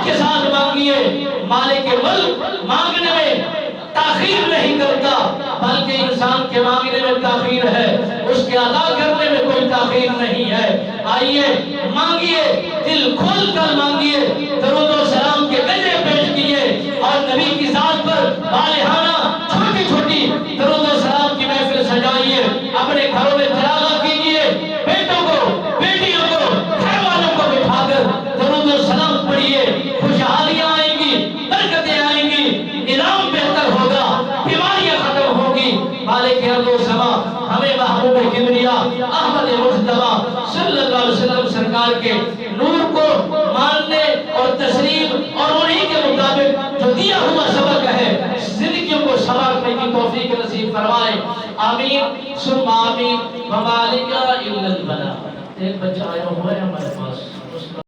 شوق کے ساتھ مانگیے. مالک ملک مانگنے میں تاخیر نہیں کرتا، بلکہ انسان کے مانگنے میں تاخیر ہے، اس کے ادا کرنے میں کوئی تاخیر نہیں ہے. آئیے مانگیے، دل کھول کر مانگیے، درود و سلام کے قطرے پیش کیے اور نبی کی ذات پر بالہانہ چھوٹی چھوٹی درود و سلام کی محفل سجائیے. اپنے گھروں میں چراغاں کیجیے، بیٹوں کو بیٹیوں کو گھر والوں کو بٹھا کر درود و سلام پڑھیے. خوشحالیاں آئیں گی، برکتیں آئیں گی، نظام بہتر ہوگا، بیماریاں ختم ہوگی. مالک ارض و سما ہمیں محبوب کبریا احمد مصطفیٰ صلی اللہ علیہ وسلم سرکار کے نور کو ماننے اور تسلیم اور انہی کے مطابق جو دیا ہوا سبق ہے زندگیوں کو سنوارنے کی توفیق نصیب فرمائے. آمین ثم آمین. وما علینا الا البلاغ. ایک بچہ آیا ہوا ہے ہمارے پاس.